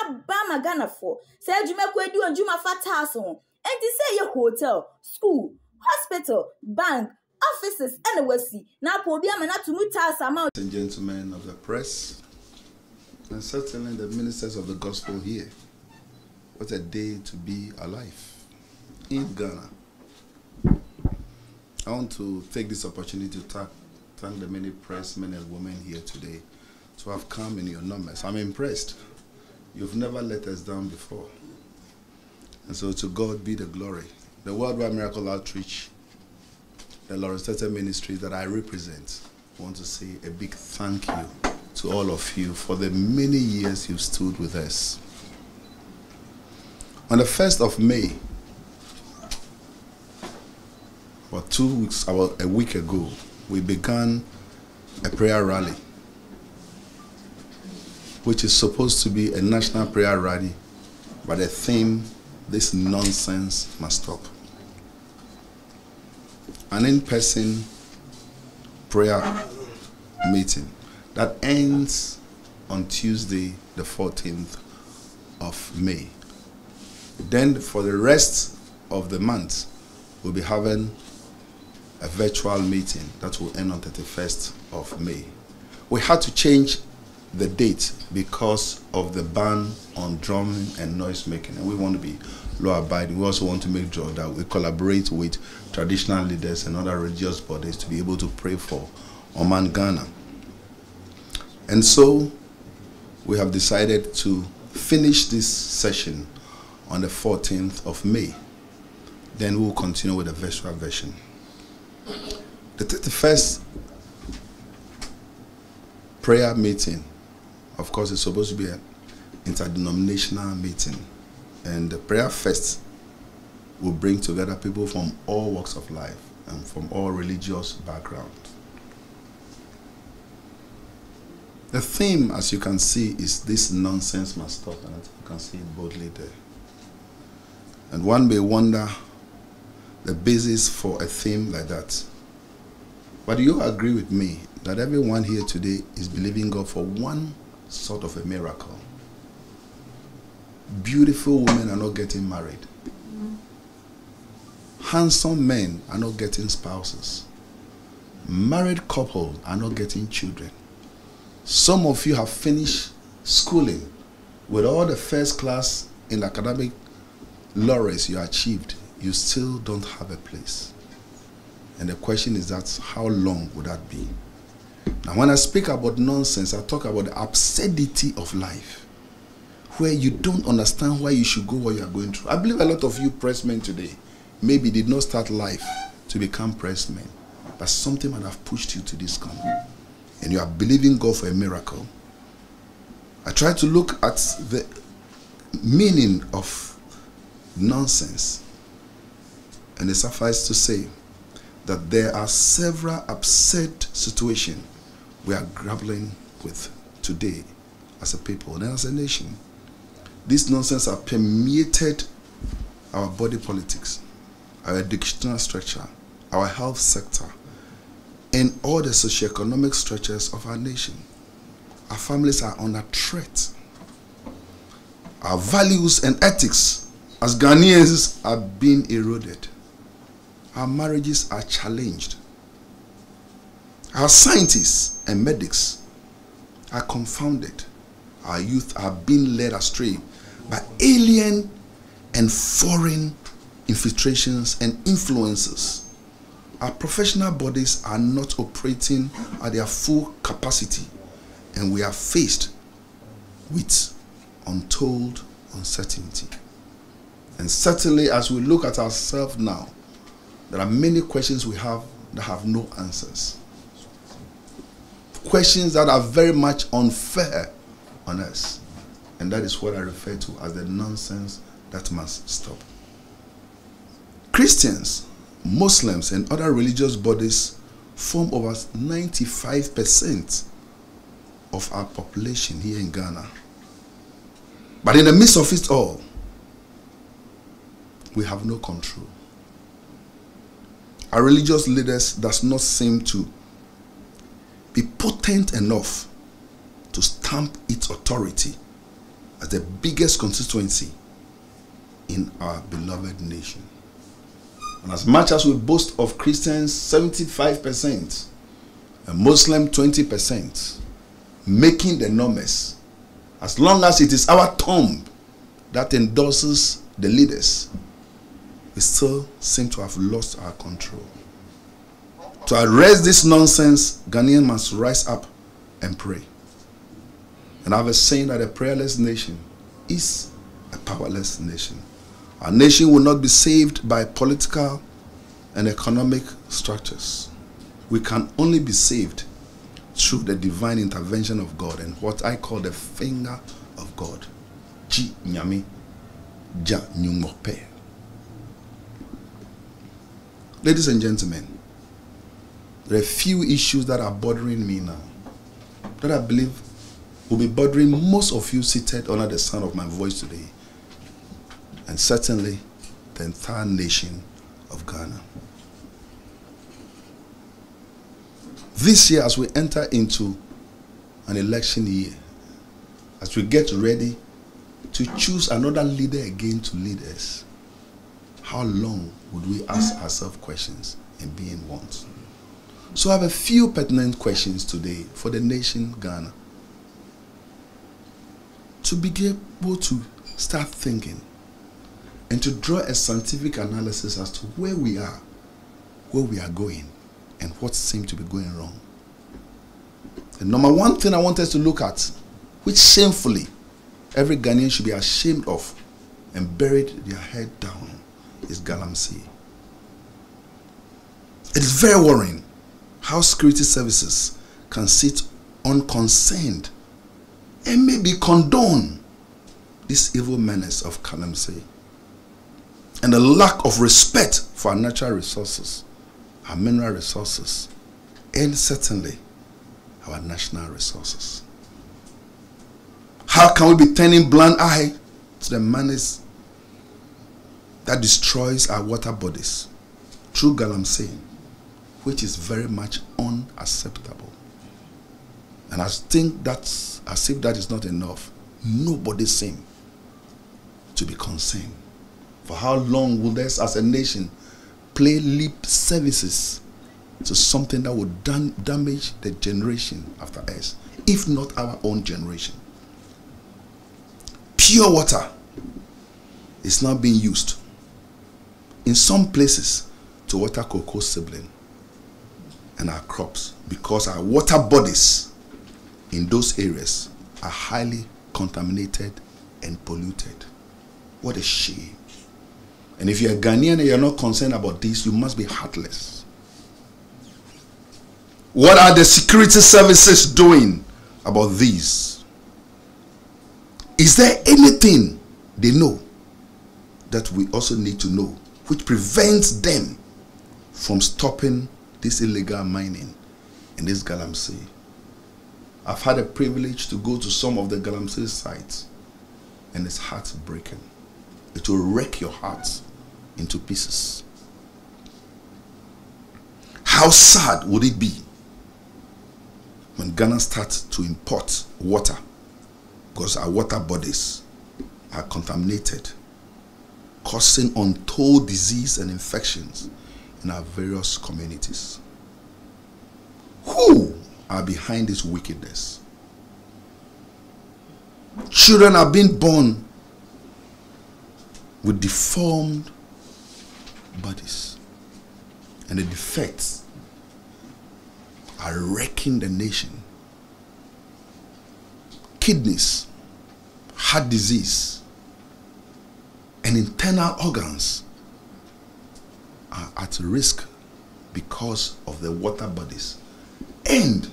abama Ghana for. Say Juma Kwedu and Juma Fatason. And to say your hotel, school, hospital, bank, offices, and the see. Now podium and not to mutas amount. And gentlemen of the press, and certainly the ministers of the gospel here. What a day to be alive in Ghana. I want to take this opportunity to thank the many press men and women here today to have come in your numbers. I'm impressed. You've never let us down before. And so to God be the glory. The Worldwide Miracle Outreach, the Lawrence Tete Ministry that I represent, I want to say a big thank you to all of you for the many years you've stood with us. On the 1st of May, about 2 weeks, about a week ago, we began a prayer rally, which is supposed to be a national prayer rally, but the theme, this nonsense must stop. An in-person prayer meeting that ends on Tuesday, the 14th of May. Then for the rest of the month, we'll be having a virtual meeting that will end on 31st of May. We had to change the date because of the ban on drumming and noise making, and we want to be law abiding. We also want to make sure that we collaborate with traditional leaders and other religious bodies to be able to pray for Oman Ghana. And so we have decided to finish this session on the 14th of May. Then we'll continue with the virtual version. The 31st prayer meeting, of course, is supposed to be an interdenominational meeting. And the prayer fest will bring together people from all walks of life and from all religious backgrounds. The theme, as you can see, is this nonsense must stop, and you can see it boldly there. And one may wonder the basis for a theme like that. But you agree with me that everyone here today is believing God for one sort of a miracle. Beautiful women are not getting married. Handsome men are not getting spouses. Married couples are not getting children. Some of you have finished schooling with all the first class in academic laurels you achieved. You still don't have a place. And the question is that how long would that be? Now when I speak about nonsense, I talk about the absurdity of life, where you don't understand why you should go what you are going through. I believe a lot of you pressmen today maybe did not start life to become pressmen, but something might have pushed you to this corner. And you are believing God for a miracle. I try to look at the meaning of nonsense. And it suffices to say that there are several absurd situations we are grappling with today as a people and as a nation. These nonsense have permeated our body politics, our educational structure, our health sector, and all the socioeconomic structures of our nation. Our families are under threat. Our values and ethics as Ghanaians are being eroded. Our marriages are challenged. Our scientists and medics are confounded. Our youth are being led astray by alien and foreign infiltrations and influences. Our professional bodies are not operating at their full capacity, and we are faced with untold uncertainty. And certainly as we look at ourselves now, there are many questions we have that have no answers. Questions that are very much unfair on us. And that is what I refer to as the nonsense that must stop. Christians, Muslims, and other religious bodies form over 95% of our population here in Ghana. But in the midst of it all, we have no control. Our religious leaders does not seem to be potent enough to stamp its authority as the biggest constituency in our beloved nation. And as much as we boast of Christians 75% and Muslim 20%, making the numbers, as long as it is our tomb that endorses the leaders, we still seem to have lost our control. To arrest this nonsense, Ghanaians must rise up and pray. And I have a saying that a prayerless nation is a powerless nation. Our nation will not be saved by political and economic structures. We can only be saved through the divine intervention of God and what I call the finger of God. Ji nyame, ja nyumope. Ladies and gentlemen, there are a few issues that are bothering me now, that I believe will be bothering most of you seated under the sound of my voice today, and certainly the entire nation of Ghana. This year, as we enter into an election year, as we get ready to choose another leader again to lead us, how long would we ask ourselves questions and be in want? So I have a few pertinent questions today for the nation Ghana, to be able to start thinking and to draw a scientific analysis as to where we are going, and what seems to be going wrong. The number one thing I want us to look at, which shamefully every Ghanaian should be ashamed of and buried their head down, is galamsey. It is very worrying how security services can sit unconcerned and maybe condone this evil menace of galamsey, and the lack of respect for our natural resources, our mineral resources, and certainly our national resources. How can we be turning blind eye to the menace that destroys our water bodies through galamsey, which is very much unacceptable? And I think that's as if that is not enough. Nobody seems to be concerned. For how long will us as a nation play lip services to something that would damage the generation after us, if not our own generation? Pure water is now being used in some places to water cocoa sibling and our crops, because our water bodies in those areas are highly contaminated and polluted. What a shame. And if you're a Ghanaian and you're not concerned about this, you must be heartless. What are the security services doing about these? Is there anything they know that we also need to know, which prevents them from stopping this illegal mining in this galamsey? I've had a privilege to go to some of the galamsey sites, and it's heartbreaking. It will wreck your heart into pieces. How sad would it be when Ghana starts to import water, because our water bodies are contaminated, causing untold disease and infections in our various communities? Who are behind this wickedness? Children are being born with deformed bodies, and the defects are wrecking the nation. Kidneys, heart disease, and internal organs are at risk because of the water bodies and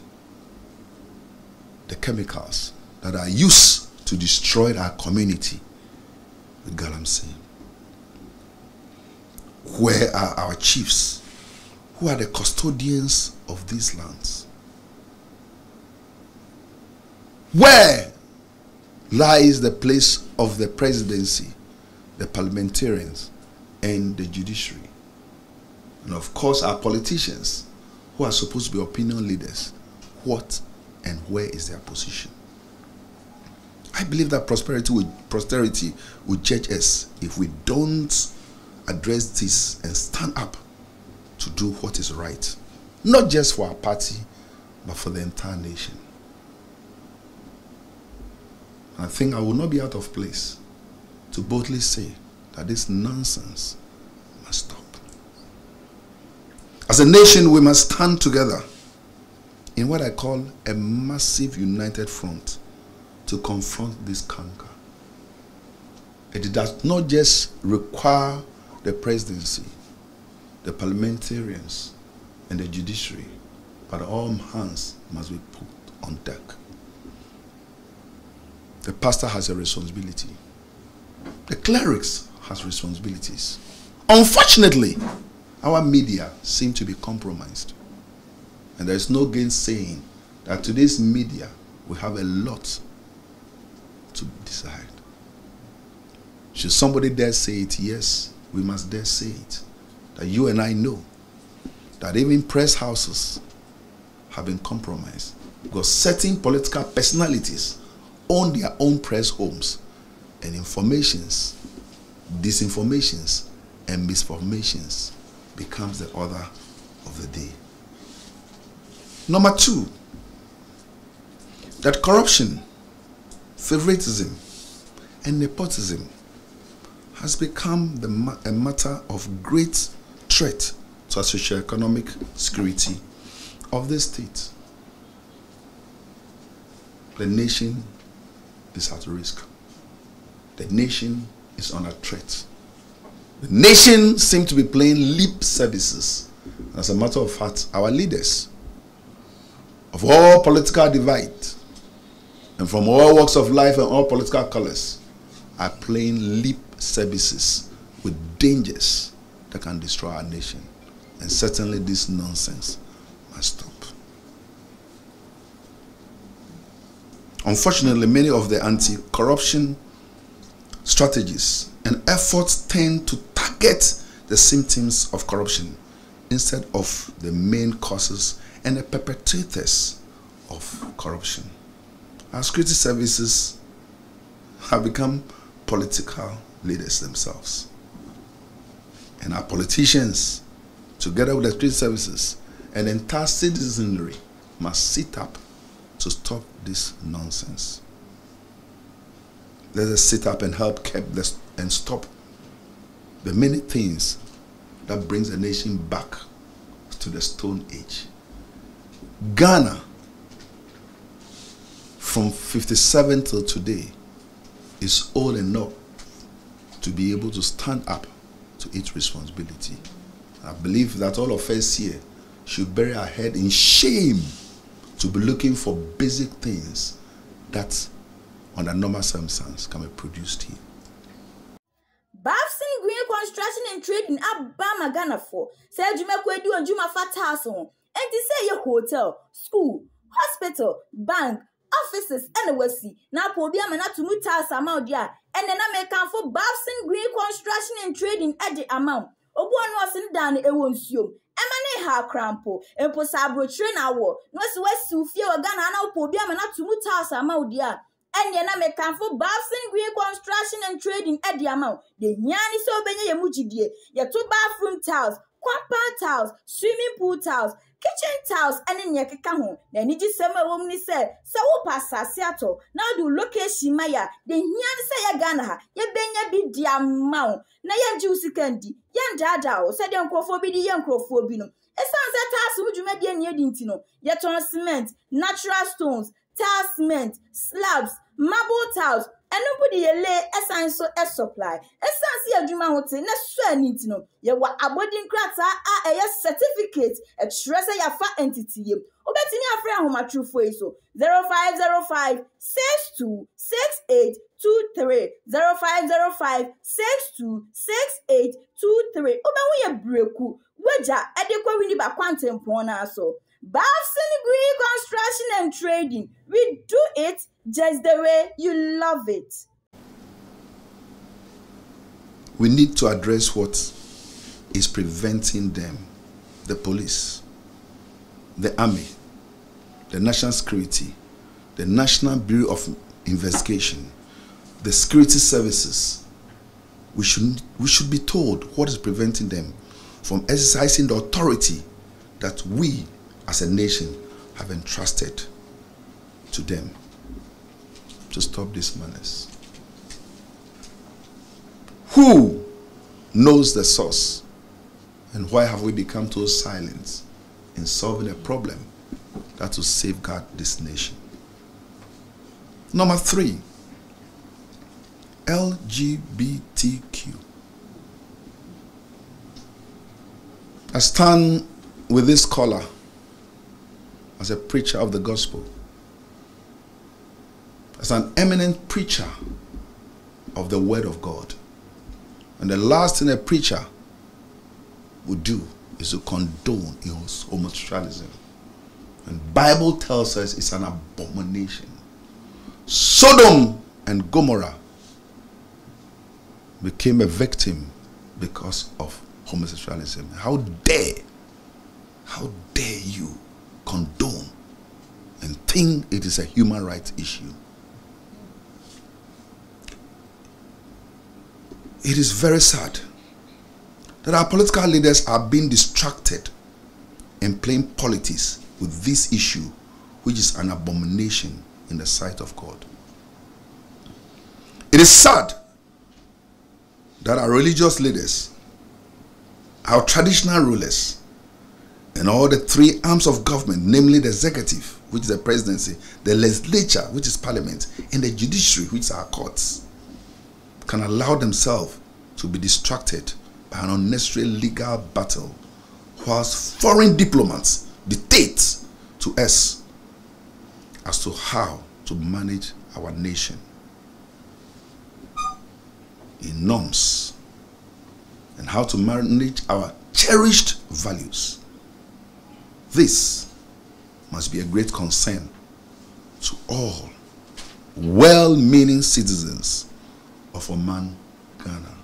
the chemicals that are used to destroy our community with galamsey. Where are our chiefs, who are the custodians of these lands? Where lies the place of the presidency, the parliamentarians, and the judiciary? And of course, our politicians, who are supposed to be opinion leaders. What and where is their position? I believe that prosperity will judge us if we don't address this and stand up to do what is right. Not just for our party, but for the entire nation. And I think I will not be out of place to boldly say that this nonsense must stop. As a nation, we must stand together in what I call a massive united front to confront this canker. It does not just require the presidency, the parliamentarians, and the judiciary, but all hands must be put on deck. The pastor has a responsibility. The clerics has responsibilities. Unfortunately, our media seem to be compromised. And there is no gainsaying that today's media will have a lot to decide. Should somebody dare say it? Yes, we must dare say it. That you and I know that even press houses have been compromised because certain political personalities own their own press homes, and informations, disinformations, and misformations becomes the order of the day. Number 2, that corruption, favoritism, and nepotism has become a matter of great threat to our socio-economic security of the state. The nation is at risk. The nation is under threat. The nation seems to be playing lip services. As a matter of fact, our leaders of all political divide and from all walks of life and all political colors are playing lip services with dangers that can destroy our nation. And certainly this nonsense must stop. Unfortunately, many of the anti-corruption strategies and efforts tend to target the symptoms of corruption instead of the main causes and the perpetrators of corruption. Our security services have become political leaders themselves. And our politicians, together with the security services and the entire citizenry, must sit up to stop this nonsense. Let us sit up and help and stop the many things that brings the nation back to the Stone Age. Ghana, from 57 till today, is old enough to be able to stand up to its responsibility. I believe that all of us here should bury our head in shame to be looking for basic things that under normal circumstances can be produced here. Bafsin Green Construction and Trading Abama Ghana for said you make do and Juma Fat House on and to say your hotel, school, hospital, bank, offices, and the sea. Now Pobiam and to move house amount there, and then I make come for Bafsin Green Construction and Trading at the amount. Obuan was in down a won't you. Emane ha crampo, and posabro train hour. No, so West Sufia or Ghana, now Pobiam and not to move house amount there. And then I make come for Bafsin Green Construction and Trading at the amount. The Yanni so benny muchi dear. Your 2 bathroom tiles, compound tiles, swimming pool tiles, kitchen tiles, and in Yakika home. Then it is summer woman said, so pass Seattle. Now do location Maya. The Yan say Ghana, ye benya be the amount. Na yan juicy candy, yan dada, said Uncle for be the young crofobino. A sunset task would you make any dintino. Yet on cement, natural stones, tile cement, slabs, marble tiles, and nobody lay a sign so a supply. A sense of Juma Hotel, not swear need to know. You were a boarding crats are a certificate, a treasure your fat entity. Obetini a friend whom a true for so 0505 62 68 23 0505 62 68 23. Oba we a breaku, Waja, adequate winnie by quantum pona so. Bafsin Green Construction and Trading. We do it just the way you love it. We need to address what is preventing them. The police, the army, the national security, the National Bureau of investigation. The security services, we should be told what is preventing them from exercising the authority that we as a nation have entrusted to them to stop this madness. Who knows the source, and why have we become so silent in solving a problem that will safeguard this nation? Number 3, LGBTQ. I stand with this scholar as a preacher of the gospel, as an eminent preacher of the word of God. And the last thing a preacher would do is to condone homosexualism. And the Bible tells us it's an abomination. Sodom and Gomorrah became a victim because of homosexualism. How dare you condone and think it is a human rights issue? It is very sad that our political leaders are being distracted and playing politics with this issue, which is an abomination in the sight of God. It is sad that our religious leaders, our traditional rulers, and all the 3 arms of government, namely the executive, which is the presidency, the legislature, which is parliament, and the judiciary, which is our courts, can allow themselves to be distracted by an unnecessary legal battle, whilst foreign diplomats dictate to us as to how to manage our nation in norms and how to manage our cherished values. This must be a great concern to all well-meaning citizens of Oman, Ghana.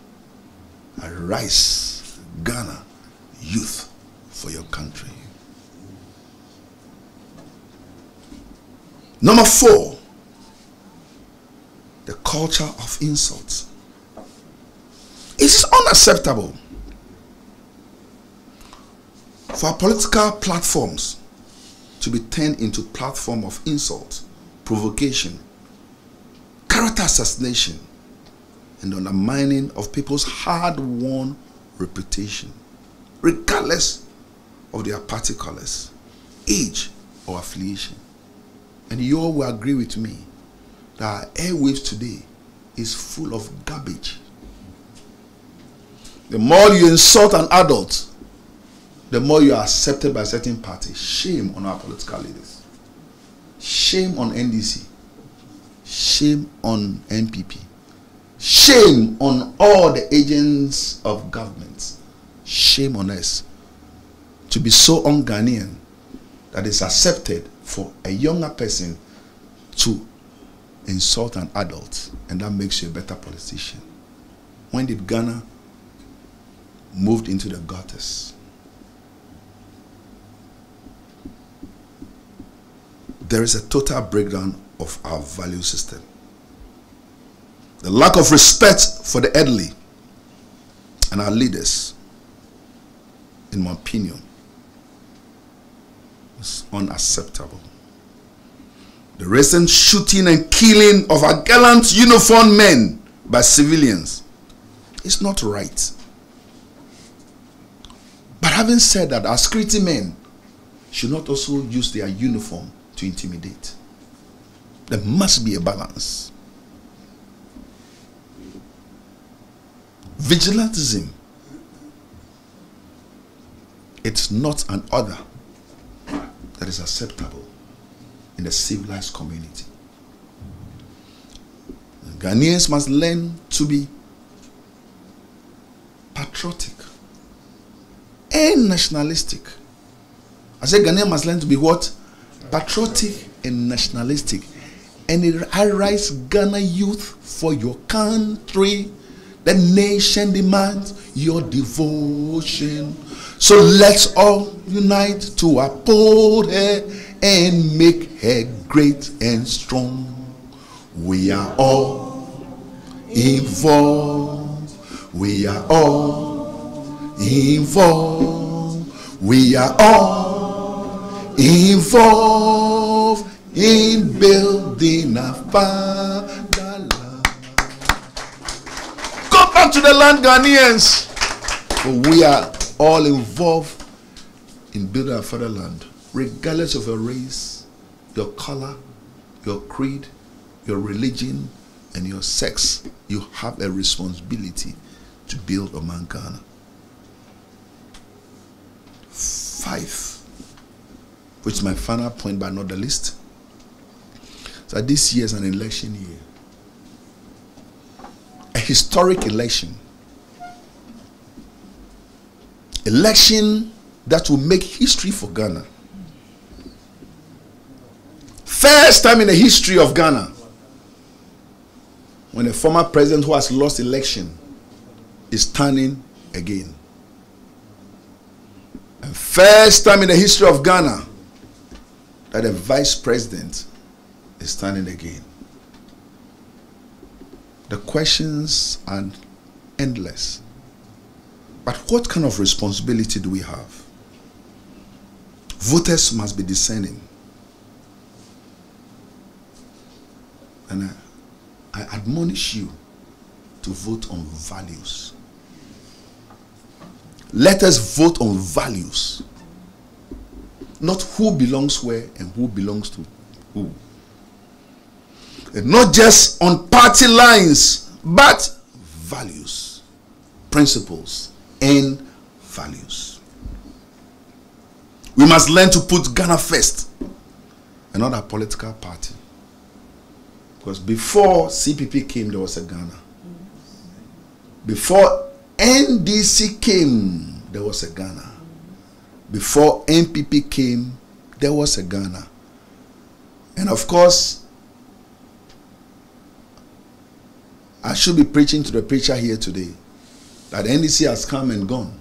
Arise, Ghana, youth, for your country. Number 4, the culture of insults. It is unacceptable for our political platforms to be turned into platform of insult, provocation, character assassination, and the undermining of people's hard-won reputation, regardless of their party colors, age, or affiliation. And you all will agree with me that our airwaves today is full of garbage. The more you insult an adult, the more you are accepted by a certain party. Shame on our political leaders. Shame on NDC. Shame on NPP. Shame on all the agents of government. Shame on us to be so un-Ghanaian that it's accepted for a younger person to insult an adult, and that makes you a better politician. When did Ghana moved into the gutters? There is a total breakdown of our value system. The lack of respect for the elderly and our leaders, in my opinion, is unacceptable. The recent shooting and killing of our gallant uniformed men by civilians is not right. But having said that, our security men should not also use their uniform to intimidate. There must be a balance. Vigilantism, it's not an order that is acceptable in a civilized community. Ghanaians must learn to be patriotic and nationalistic. I say Ghanaians must learn to be what? Patriotic and nationalistic. And I rise Ghana youth for your country. The nation demands your devotion. So let's all unite to uphold her and make her great and strong. We are all involved. We are all involved. We are all involved in building a fatherland. Go back to the land, Ghanaians. We are all involved in building a fatherland, regardless of your race, your color, your creed, your religion, and your sex. You have a responsibility to build a man Ghana. 5, which is my final point, but not the least. So this year is an election year, a historic election that will make history for Ghana. First time in the history of Ghana when a former president who has lost election is standing again. And first time in the history of Ghana that a vice president is standing again. The questions are endless. But what kind of responsibility do we have? Voters must be discerning. And I admonish you to vote on values. Let us vote on values. Not who belongs where and who belongs to who. And not just on party lines, but values, principles, and values. We must learn to put Ghana first and not a political party. Because before CPP came, there was a Ghana. Before NDC came, there was a Ghana. Before NPP came, there was a Ghana. And of course, I should be preaching to the preacher here today that NDC has come and gone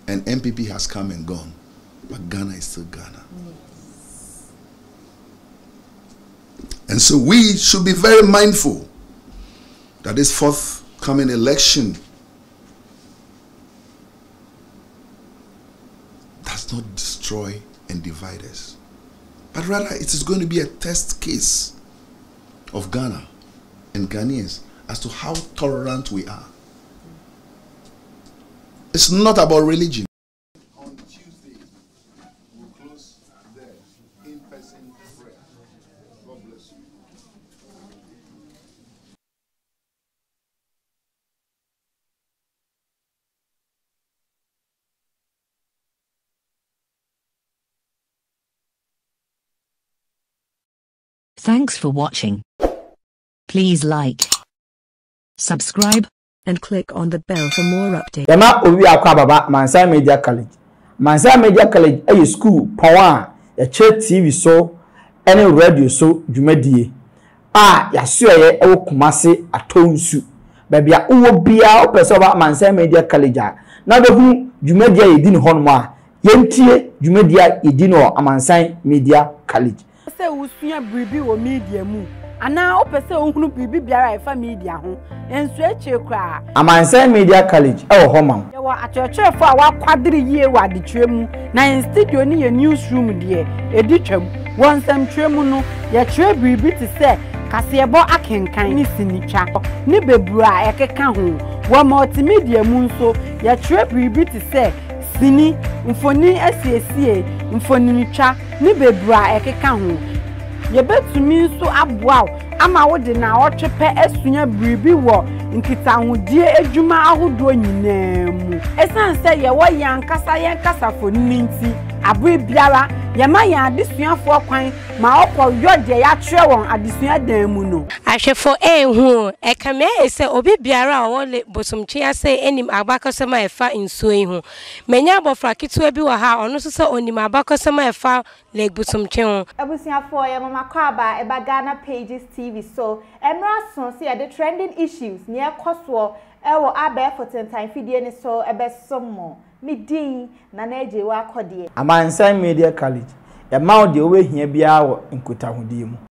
and NPP has come and gone, but Ghana is still Ghana. And so we should be very mindful that this forthcoming election does not destroy and divide us, but rather it is going to be a test case of Ghana and Ghanaians as to how tolerant we are. It's not about religion. On Tuesday, we'll close the in-person prayer. God bless you. Thanks for watching. Please like, subscribe, and click on the bell for more updates. Yama owi akwa baba Mansa Media College. Mansa Media College is school power ya TV so any radio so dwumadie. Ya so ye e Kumase atonsu. Baby a uwo bia opese ba Mansa Media College a. Na be hu dwumadie yedi ne hono a. Yentie dwumadie yedi no Mansa Media College. Se usua bribi wo media mu. Ana opese ohunu bibi biara efa media ho enso eche kra Mansa Media College e wo homam ye wa achechefo a wa kwadiri yie wa adetwem na in studio ni ye newsroom de editwam wonsam twem no ye kire bibi ti se kasebo akenkan ni sinitwa ni bebura ekeka ho wa multimedia mu nso ye kire bibi ti se sini mfoni asiesie mfoni nitwa ni bebura ekeka ho yebetumi nso aboa ama wo de na otwepe asunya bribi wo nkitahudie adwuma ahodo nyinaamu esanse ye wo yankasa foni nti abwe biara ye ma ya adesuafo kwan ma okọ yode ya twerɛ won adesua dan mu no ahwefo ehu ekame ese obi biara wo le bosomtwe ase enim abakosema efa nsuo hu menya abofra kitu bi wo ha ono so se onim abakosema efa le bosomtwe hu abusuafo ye mama kwaba eba Ghana Pages TV so emra so se ye the trending issues ne ekoso ewo abe for time fidie ni so ebe somo midin na eje wa akode Mansa Media College e ma o de o we hia bia wo nkotahudie mu